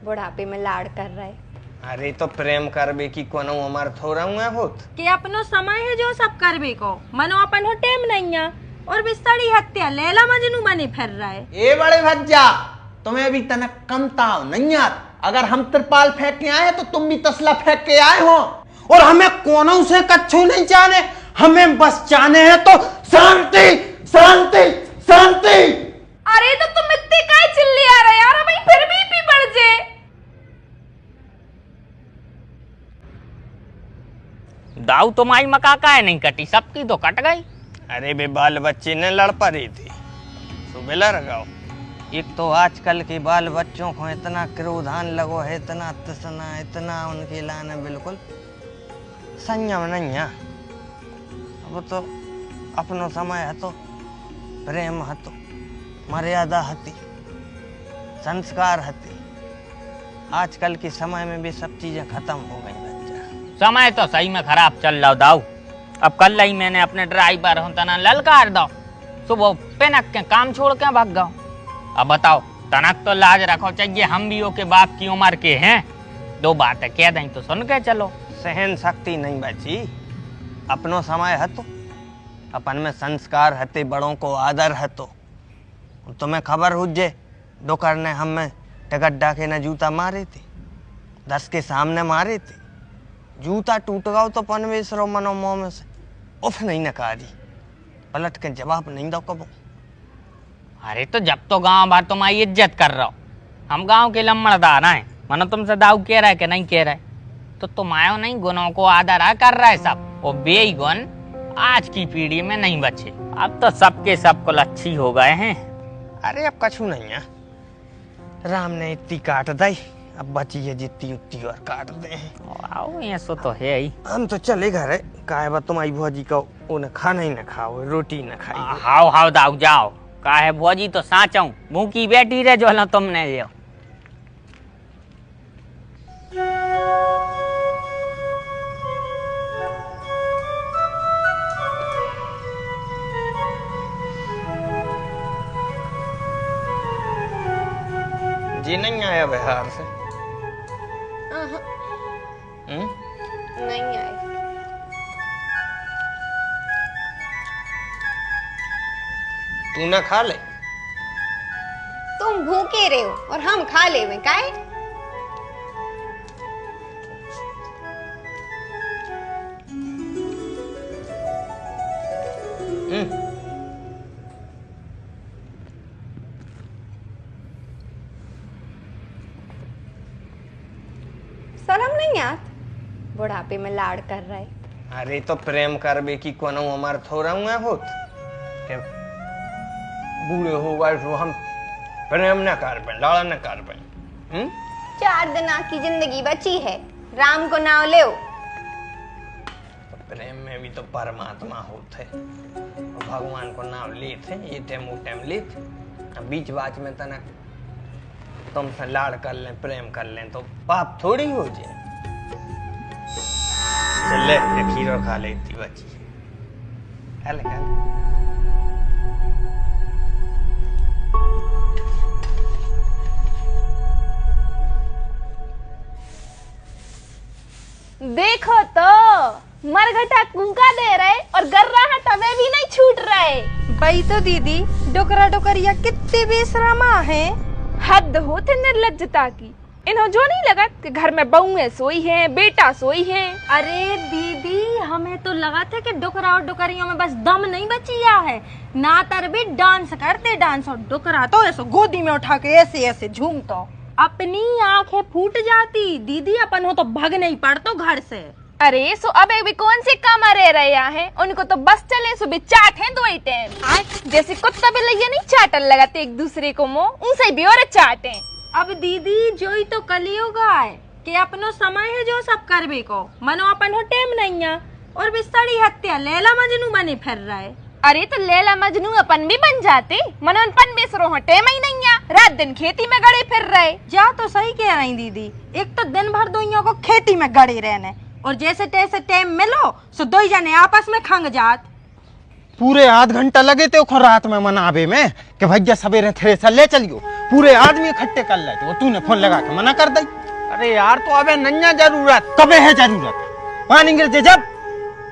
बुढ़ापे में लाड़ कर रहे। अरे तो प्रेम करबे की कोनो उम्र थोड़ा हुआ होत के अपनो समय है जो सब करबे को, मनो अपन हो टेम नहीं है और बिस्तड़ी हत्या लैला मजनू बने फिर रहा है। ए बड़े भज्जा, तुम्हें अभी तनक कम ताव नहीं यार। अगर हम तिरपाल फेंक के आए तो तुम भी तसला फेंक के आए हो। और हमें कोनों से कच्छू नहीं चाहने, हमें बस चाहने हैं तो शांति शांति शांति। अरे तो तुम इतने काय चिल्ले आ रहे यार, भाई फिर भी पी बढ़ जे। दाऊ तुम्हारी मका का है नहीं कटी, सबकी तो कट गई। अरे बे बाल बच्चे ने लड़ पड़ी थी, सुबह लगाओ। एक तो आजकल के बाल बच्चों को इतना क्रोधान लगो है, इतना तसना, इतना उनके लाने बिल्कुल संयम नहीं है। अब तो अपनो समय है तो प्रेम है तो मर्यादा हती, संस्कार हती। आजकल के समय में भी सब चीजें खत्म हो गई बच्चा। समय तो सही में खराब चल रहा दाऊ। अब कल ही मैंने अपने ड्राइवर हो तना ललकार दो, सुबह पेनक के काम छोड़ के भाग गओ। अब बताओ, तनक तो लाज रखो चाहिए, हम भी के बाप की उम्र के हैं। दो बातें कह दें तो सुन के चलो। सहन शक्ति नहीं बची, अपनो समय है तो अपन में संस्कार हते, बड़ों को आदर है तो। तुम्हें खबर हो जे डोकर ने हमें टिकट डाके न जूता मारे थे, 10 के सामने मारे थे। जूता टूट गओ तो पनवेसरो मनो मुंह में से उफ नहीं नकारी, पलट के जवाब नहीं दो कबो। अरे तो जब तो गांव भर तुम्हारी इज्जत कर रहा हो, हम गांव के लम्बड़दार हैं, मनो तुमसे दाऊ कह रहा है कि नहीं कह रहा है, तो तुम आयो नहीं गुणों को आदर कर रहा है सब। और बेईगुण आज की पीढ़ी में नहीं बचे, अब तो सबके सब कुल अच्छी हो गए हैं। अरे अब कछू नहीं है, राम ने इतनी काट दी, अब बची है जितनी उतनी और काट दे। आओ ये सो तो है ही। हम तो चले घर है, काहे बा तुम्हारी भौजी का उन्हें खाना ही न खाओ, रोटी न खाई। हाओ हाओ दाऊ जाओ, का है भौजी तो साचाऊ भूखी बैठी रहे जो ना तुमने जो। जी नहीं आया बिहार से? नहीं आए। तू ना खा ले? तुम भूखे रहे हो और हम खा ले में काहे? शर्म नहीं आत? बुढ़ापे में लाड़ कर रहे। अरे तो प्रेम करबे की कोनो उम्र थोड़ा हुआ होत, बूढ़े हो गए तो हम प्रेम न कर पाए, लाड़ न कर पाए। 4 दिन की जिंदगी बची है, राम को नाम ले। तो प्रेम में भी तो परमात्मा होते, भगवान को नाम लेते, ये टाइम वो टाइम लेते। अब बीच बाच में तना तुमसे लाड़ कर लें, प्रेम कर लें तो पाप थोड़ी हो जाए। चल ले खीरो खा लेती बची। खा ले। देखो तो मरघटा कूका दे रहे और गर्राहटा वे भी नहीं छूट रहे। भाई तो दीदी डोकरा डोकरिया कितने बेशर्मा है। हद होते निर्लज्जता की। इन्हों जो नहीं लगा कि घर में बहुएं सोई हैं, बेटा सोई हैं। अरे दीदी हमें तो लगा था कि डोकरा और डोकरियों में बस दम नहीं बचिया है, ना तर भी डांस करते, डांस और डोकरा तो ऐसे गोदी में उठा के ऐसे ऐसे झूमतो, अपनी आंखें फूट जाती। दीदी अपन हो तो भग नहीं पड़तो घर से। अरे सो अब भी कौन से कामा रह रहे हैं, उनको तो बस चले सुबह चाट है 2 टाइम। जैसे कुत्ता बिल्लियां नहीं चाटन लगाते एक दूसरे को मुंह, उनसे भी और चाटे। अब दीदी जो ही तो कलियुग है कि अपनो समय है जो सब करबे को, मनो अपन हो टेम नहीं है और बिस्तड़ी हत्या लैला मजनू बने फिर रहा है। अरे तो लैला मजनू अपन भी बन जाते, मनो अपन बेसरो हो टेम ही नहीं है, रात दिन खेती में गड़े फिर रहे। जा तो सही कह रही दीदी, एक तो दिन भर दोइयों को खेती में गड़े रहने और जैसे तैसे टाइम मिलो सो 2 जने आपस में खंग जात। पूरे आध घंटा लगे थे खो रात में मनावे में कि भैया सवेरे थ्रेसर ले चलियो, पूरे आदमी इकट्ठे कर लेते, वो तूने फोन लगा के मना कर दी। अरे यार तो अबे नन्या जरूरत कबे है जरूरत, पानी गिर जे जब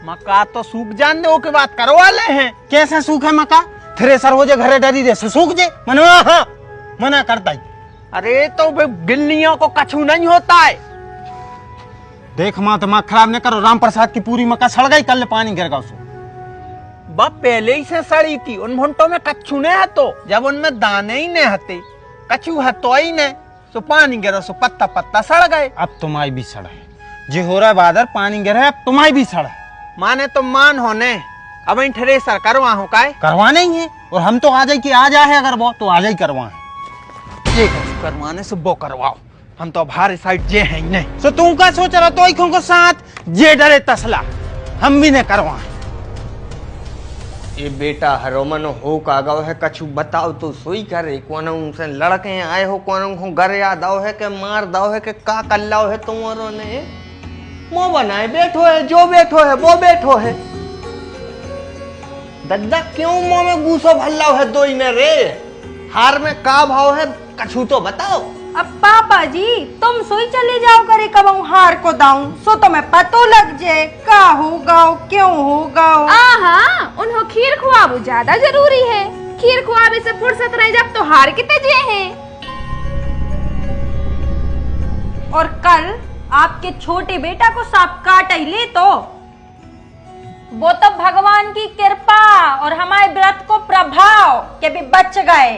मक्का तो सूख जान दे के बात करवा ले हैं। कैसे सूखे मका, थ्रेसर हो जे घरे डरी दे से सूख जे मनवा, हाँ मना करता ही। अरे तो गिल्लियों को कछू नहीं होता है। देख माँ दिमाग खराब न करो, राम प्रसाद की पूरी मक्का सड़ गई, कल पानी गिर गया उसको। बाप पहले ही से सड़ी थी, उन भुंटों में कच्छू नहीं हतो, जब उनमें दाने ही नहीं हते, कछू हतो ही नहीं, तो पानी गिरा सो पत्ता पत्ता सड़ गए। अब तुम्हारी भी सड़ है, जो हो रहा है बादर पानी गिर है, अब तुम्हारी भी सड़ है। माने तो मान होने, अब इन थ्रेसर करवा हो का करवाना ही है, और हम तो आ जाए कि आ जाए, अगर वो तो आ जाए करवा है। ये कछू करवाने से वो करवाओ, हम तो अब हर साइड जे हैं ही नहीं। तो तू का सोच रहा तो इखों को साथ जे डरे तसला, हम भी ने करवा। ये बेटा हरोमन हो का गौ है, कछु बताओ तो सोई करे, कौन उनसे लड़के आए हो, कौन उनको घर याद आओ है, के मार दाओ है, के का कल्लाओ है तुम्हारों ने, मुंह बनाए बैठो है, जो बैठो है वो बैठो है। दद्दा क्यों मुंह में गूसो भल्लाओ है दो ही में रे, हार में का भाव है कछु तो बताओ। अब पापा जी तुम सोई चले जाओ करे कब हार को दाऊं, सो तो मैं पतो लग जाए का होगा क्यों होगा। आहा, उन्हों खीर खुआबू ज्यादा जरूरी है, खीर खुआबे से फुर्सत रहे जब तो हार कितने जे हैं। और कल आपके छोटे बेटा को सांप काट ही ले तो वो तो भगवान की कृपा और हमारे व्रत को प्रभाव के भी बच गए।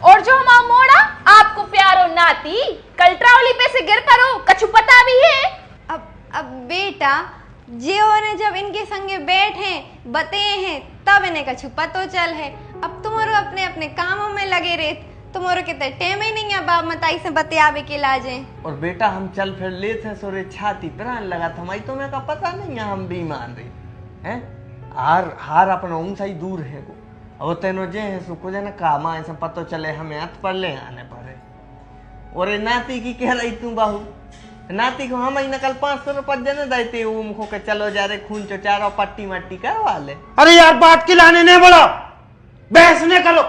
और जो हमारा मोड़ा आपको प्यारो नाती कल ट्रावली पे से गिर पड़ो, कछु पता भी है। अब बेटा जियो ने जब इनके संगे बैठे बते हैं तब इन्हें कछु पतो चल है। अब तुम्हारो अपने अपने कामों में लगे रहे, तुम्हारो कितने टेम ही नहीं है बाप मताई से बतियावे के लाजे। और बेटा हम चल फिर ले थे सोरे छाती प्राण लगा था, हमारी तुम्हें का पता नहीं है हम बीमार रहे हैं। हार अपना उनसे ही दूर है को, और तेनो जे है सुको जन काम ऐसा पतो चले हमें हाथ पर ले आने पड़े। और नाती की कह रही तू बाहू, नाती को हम कल 500 रुपये जने देते उनको के चलो जा रे खून चोचारो पट्टी मट्टी करवा ले। अरे यार बात की लाने नहीं बोलो, बहस नहीं करो,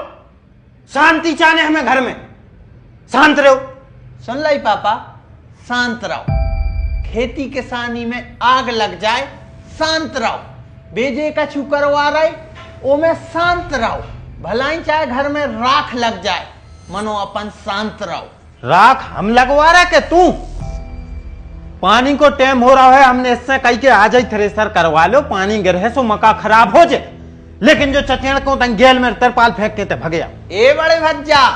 शांति चाहने हमें घर में, शांत रहो। सुन लाई पापा, शांत रहो, खेती किसानी में आग लग जाए शांत रहो, बेजे का छू करवा रहे ओ में शांत रहो, भलाई चाहे घर में राख लग जाए मनो अपन शांत रहो। राख हम लगवा रहे के तू, पानी को टाइम हो रहा है, हमने इससे कही के आ जाए थ्रेसर करवा लो, पानी गिर है सो मका खराब हो जाए, लेकिन जो चचेड़ को गेल में तिरपाल फेंक के भग गया। ए बड़े भज्जा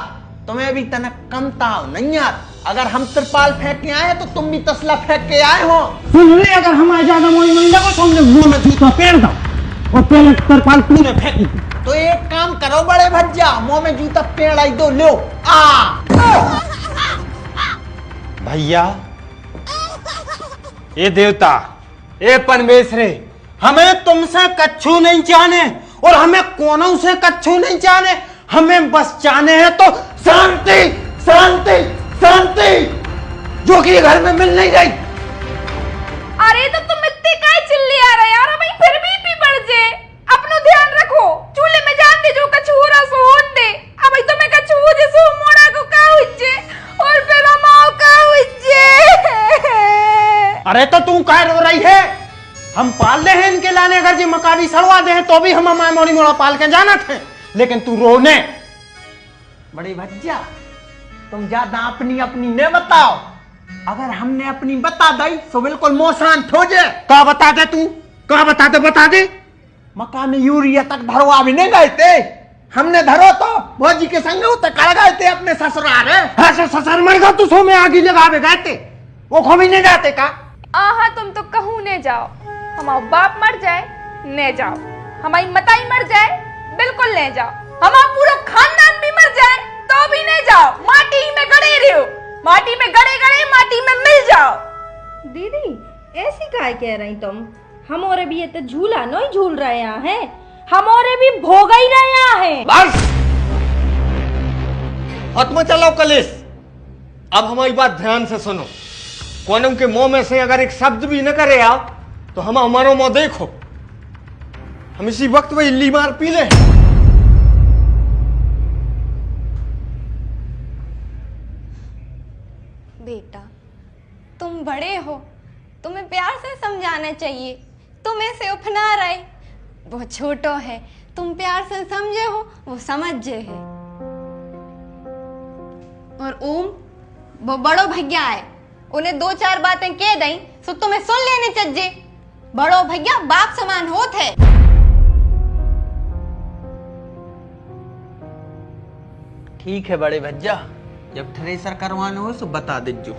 तुम्हें अभी तनक कम ताव नहीं यार, अगर हम तिरपाल फेंक के आए तो तुम भी तसला फेंक के आए हो। सुन ले, अगर हम ज्यादा मोई नहीं लगो तो हमने मुंह में जूता पेड़ दो और पहले तिरपाल तूने फेंकी। तो एक काम करो बड़े भज्जा, मुंह में जूता पेड़ आई दो, लो आ भैया, ये देवता, ये परमेश्वरे, हमें तुमसे कच्छू नहीं चाहने और हमें कोनों से कच्छू नहीं चाहने, हमें बस चाहने हैं तो शांति शांति शांति, जो कि घर में मिल नहीं रही। अरे तो तुम इतने काय चिल्ले आ रहे यार, भाई फिर भी बढ़ जाए, अपनो ध्यान रखो, चूल्हे में जान दे जो कछु हो रहा सो होन दे। अब भाई तुम्हें कछु हो जे सो मोड़ा को का हुज्जे और फिर हमाओ का हुज्जे। अरे तो तू काय रो रही है, हम पाल ले हैं इनके लाने, अगर जी मकाबी सड़वा दे हैं तो भी हम हमारे मोड़ी मोड़ा पाल के जाना थे, लेकिन तू रोने। बड़े भज्जा तुम ज्यादा अपनी अपनी ने बताओ, अगर हमने अपनी बता दी तो बिल्कुल मोशांत हो जाए। का बता दे तू, का बता दे। मकान में यूरिया तक धरवा भी नहीं गए थे, हमने धरो तो भौजी के संग उतर कर गए थे अपने ससुराल। ऐसे ससुर मर गया तू, सो में आगे लगावे गए थे, वो खो भी नहीं जाते का। आहा तुम तो कहूँ ने जाओ, हमारा बाप मर जाए ने जाओ, हमारी मताई मर जाए बिल्कुल ले जाओ, हमारा पूरा खानदान भी मर जाए तो भी नहीं जाओ, माटी में गड़े रहो, माटी में गड़े गड़े माटी में मिल जाओ। दीदी ऐसी काय कह रही तुम, हमारे भी ये तो झूला नहीं झूल रहे हैं, हमारे भी भोग ही रहे हैं। बस हाथ में चलाओ कलेश। अब हमारी बात ध्यान से सुनो, कोनम के मुंह में से अगर एक शब्द भी न करे आप तो हम हमारो मुंह देखो, हम इसी वक्त में इल्ली मार पी ले। बेटा तुम बड़े हो, तुम्हें प्यार से समझाना चाहिए। तुम ऐसे उफना रहे, वो छोटो है, तुम प्यार से समझे हो, वो समझ जे है। और ओम वो बड़ो भैया है, उन्हें दो चार बातें कह दई तो तुम्हें सुन लेने चज्जे। बड़ो भैया बाप समान होत है। ठीक है बड़े भैया, जब थ्रेसर करवाना हो तो बता दीजो।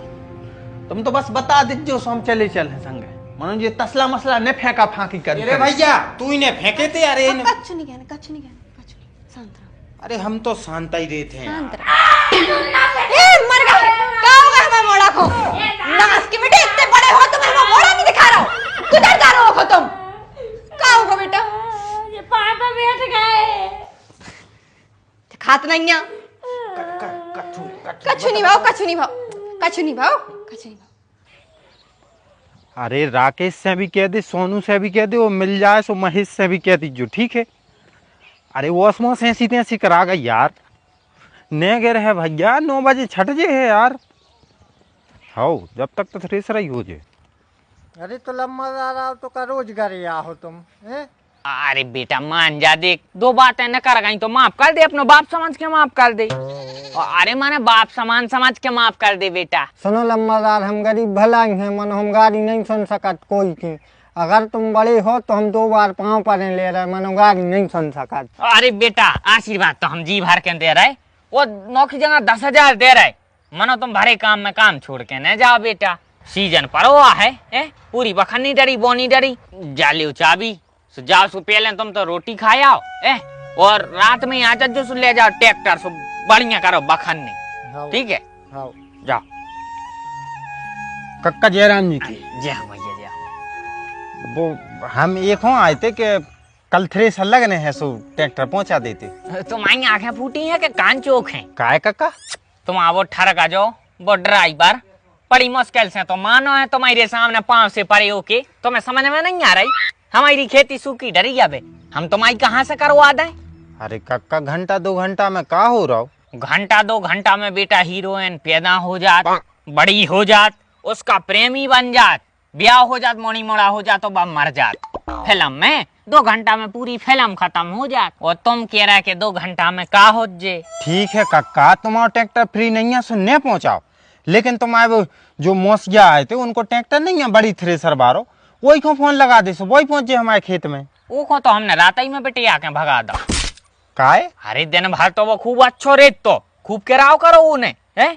तुम तो बस बता दीजो सो हम चले चले संगे। मनो ये तसला मसला ने फेंका फांकी कर। अरे भैया तू इन्हें फेंके थे यार। कछु नहीं कहना, कछु नहीं कहना, कछु नहीं। शांत रहो। अरे हम तो शांत ही रहते हैं। शांत रहो। ए मर गया, का होगा मैं मोड़ा को? नास की बेटे इतने बड़े हो तुम्हें मैं मोड़ा नहीं दिखा रहा हूँ। किधर जा रहे हो तुम? का होगा बेटा? ये पापा बैठ गए। खात नहीं है। कछु नहीं भाव, कछु नहीं भाव, कछु नहीं भाव, कछु नहीं भाव। अरे राकेश से भी कह दे, सोनू से भी कह दे, वो मिल जाए सो महेश से भी कह दीजिए, ठीक है। अरे वो असमो से ऐसी तैसी करा गई यार। ने गिर है भैया 9 बजे छट जे है यार। हो जब तक तो थ्रेसर ही हो जे। अरे तो लम्बा रहा तो का रोजगार या हो तुम है? अरे बेटा मान जा, देख 2 बातें न कर गई तो माफ कर दे, अपने बाप समझ के माफ कर दे। अरे माने बाप समान समझ के माफ कर दे बेटा। सुनो लम्बादार, हम गरीब भला ही हैं, मन हम गाड़ी नहीं सुन सकत कोई की। अगर तुम बड़े हो तो हम 2 बार पाँव पर ले रहे, मनो गाड़ी नहीं सुन सकत। अरे बेटा आशीर्वाद तो हम जी भर के दे रहे, वो नौकरी जगह 10,000 दे रहे, मनो तुम भरे काम में काम छोड़ के न जाओ बेटा। सीजन पर हुआ है पूरी बखन्नी डरी बोनी डरी जाली चाबी सो जाओ सो पहले तुम तो रोटी खाए आओ और रात में यहाँ जो सो ले जाओ ट्रैक्टर सो बढ़िया करो बखन्नी, ठीक है? हाँ जाओ। कक्का जयराम जी की जय हो भैया जय हो। वो हम एक हों आए थे कि कल थ्रेसर लगने हैं सो ट्रैक्टर पहुंचा देते। तुम्हारी आंखें फूटी हैं कि कान चौक हैं? काय कक्का? तुम आवो ठरक आ जाओ, वो ड्राइवर बड़ी मुश्किल से तो मानो है तुम्हारे सामने पांव से परे होके, तुम्हें समझ में नहीं आ रही? हमारी खेती सूखी डरी है बे, हम तुम्हारी कहाँ से करवा दें? अरे कक्का घंटा 2 घंटा में का हो रहा हो? घंटा 2 घंटा में बेटा हीरोइन पैदा हो जात, बड़ी हो जात, उसका प्रेमी बन जात, ब्याह हो जात, मोनी मोड़ा हो जात तो बम मर जात। फिल्म में 2 घंटा में पूरी फिल्म खत्म हो जात और तुम कह रहे कि 2 घंटा में का हो जे? ठीक है कक्का, तुम्हारा ट्रैक्टर फ्री नहीं है सो न पहुंचाओ, लेकिन तुम्हारे वो जो मौसिया आए थे उनको ट्रैक्टर नहीं है, बड़ी थ्रेसर बारो, वही को फोन लगा दे सो वही पहुंचे हमारे खेत में। वो को तो हमने रात ही में बेटे आके भगा दो। काय? अरे दिन भर तो वो खूब अच्छो रेत तो खूब किराओ करो उन्हें है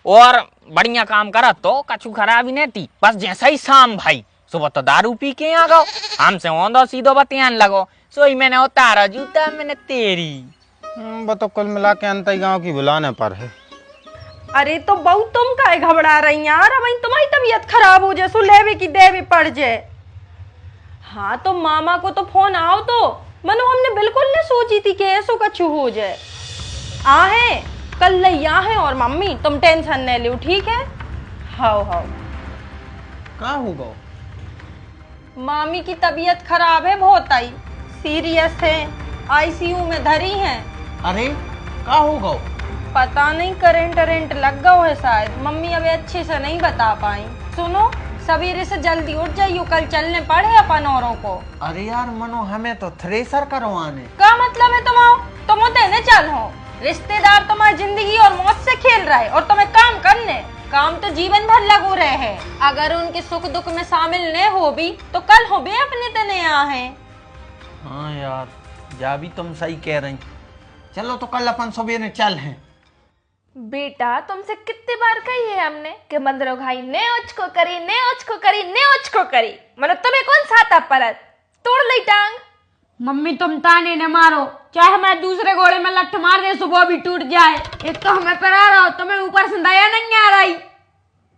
और बढ़िया काम करा तो कछु खराबी नहीं थी। बस जैसा ही शाम भाई सुबह तो दारू पी के आ गो, हमसे ओंदो सीधो बतियान लगो, सोई मैंने उतारा जूता मैंने तेरी। वो तो कुल मिला के अंत गाँव की बुलाने पर है। अरे तो बहु तुम काहे घबरा रही यार? अब तुम्हारी तबीयत खराब हो जाए, सो लेवे की देवे पड़ जाए। हाँ तो मामा को तो फोन आओ तो, मनो हमने बिल्कुल नहीं सोची थी कि ऐसो कछु हो जाए। आहे कल लैया है और मम्मी तुम टेंशन नहीं लो, ठीक है? हाओ हाओ। का होगा? मामी की तबीयत खराब है, बहुत आई सीरियस है, आईसीयू में धरी है। अरे का होगा? पता नहीं करंट लग गया है शायद, मम्मी अभी अच्छे से नहीं बता पाई। सुनो सवेरे से जल्दी उठ जाइयो, कल चलने पड़े अपन औरों को। अरे यार मनो हमें तो थ्रेसर करवाने। क्या मतलब है तुम उतने चल हो? रिश्तेदार तुम्हारी जिंदगी और मौत से खेल रहा है और तुम्हें काम करने, काम तो जीवन भर लगो रहे हैं। अगर उनके सुख दुख में शामिल न हो भी तो कल हो भी अपने तने यहाँ है। हाँ यार जा भी तुम सही कह रही। चलो तो कल अपन सवेरे चल हैं। बेटा तुमसे कितनी बार कही है हमने कि मंदरो भाई ने उचको करी, ने उचको करी, ने उचको करी, मतलब तुम्हें कौन साता परत तोड़ ली टांग। मम्मी तुम ताने न मारो, चाहे मैं दूसरे घोड़े में लठ मार दे सुबह भी टूट जाए। एक तो हमें परा रहा हो, तुम्हें ऊपर से दया नहीं आ रही।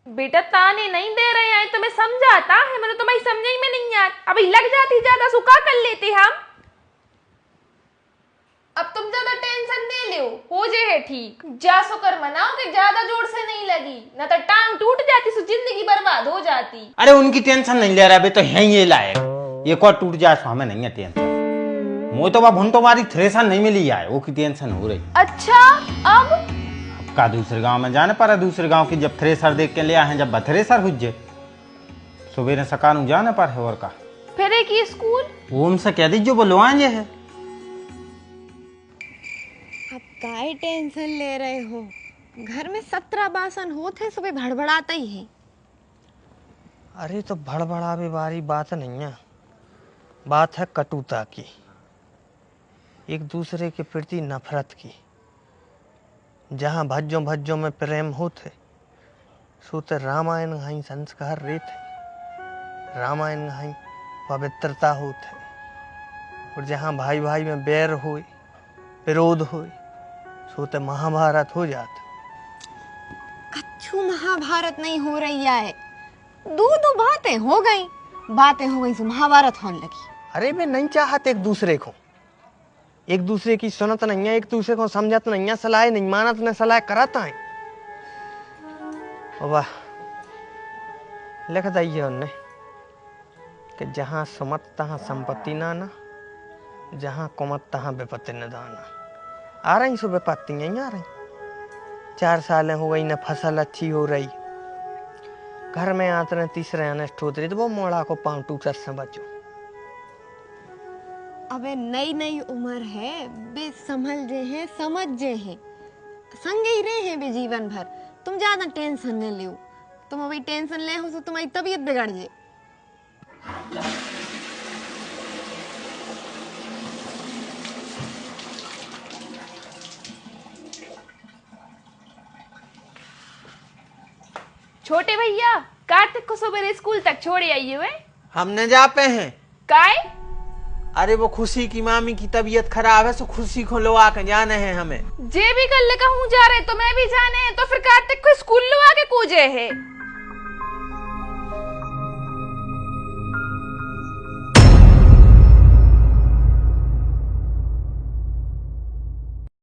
बेटा ताने नहीं दे रहे हैं, तुम्हें समझाता है, मतलब तुम्हारी समझ में नहीं आ, अभी लग जाती ज्यादा सुखा कर लेते हम। अब तुम ज्यादा टेंशन दे लो, हो जाए ठीक। जा शुक्र मनाओ कि ज्यादा जोर से नहीं लगी, न तो टांग टूट जाती सो जिंदगी बर्बाद हो जाती। अरे उनकी टेंशन नहीं ले रहा, अभी तो है ये लायक, एक और टूट जाए तो हमें नहीं है टेंशन। मुझे तो वह तुम्हारी थ्रेसर नहीं मिली है, वो की टेंशन हो रही। अच्छा अब का दूसरे गांव में जाने पर दूसरे गांव की जब थ्रेसर देख के ले आए हैं, जब थ्रेसर हुज्जे सुबह ने सकानू जाने पर है। और का फिर एक ही स्कूल वो उनसे कह दीजिए बुलवाएंगे है। अब काय टेंशन ले रहे हो, घर में 17 बासन होते सुबह भड़बड़ाता ही है। अरे तो भड़बड़ावे वाली बात नहीं है, बात है कटुता की, एक दूसरे के प्रति नफरत की। जहाँ भज्जों भज्जों में प्रेम होते सोते रामायण घाई संस्कार रहते, रामायण घाई पवित्रता होते। और जहाँ भाई भाई में बैर होए विरोध होए सोते महाभारत हो जाते। कच्छू महाभारत नहीं हो रही है, दो बातें हो गई सो महाभारत होने लगी। अरे वे नहीं चाहते एक दूसरे को, एक दूसरे की सुनत नहीं है, एक दूसरे को समझत नहीं है, सलाह नहीं मानत ने सलाह करता है। वाह लिख दिए उनने कि जहाँ सुमत तहाँ संपत्ति नाना, जहाँ कुमत तहाँ विपत्ति न दाना। आ रही सो विपत्ति नहीं आ रही, 4 साल हो गई, न फसल अच्छी हो रही, घर में आते रहे तीसरे अनष्ट होते रही, तो वो मोड़ा को पाँव टूचर से बचो। अबे नई उम्र है, बे समझ जे हैं, समझ जे हैं, संग ही रहे हैं बे जीवन भर। तुम ज्यादा टेंशन न लो, तुम अभी टेंशन ले हो तो तुम्हारी तबीयत बिगड़ जाए। छोटे भैया कार्तिक को सुबह स्कूल तक छोड़े आई हुए। हमने जा पे हैं। काय? अरे वो खुशी की मामी की तबीयत खराब है, सो खुशी को लो आके जाने हैं हमें। जे भी कल कहूँ जा रहे तो मैं भी जाने हैं, तो फिर कार्तिक को स्कूल लो आके कूजे है।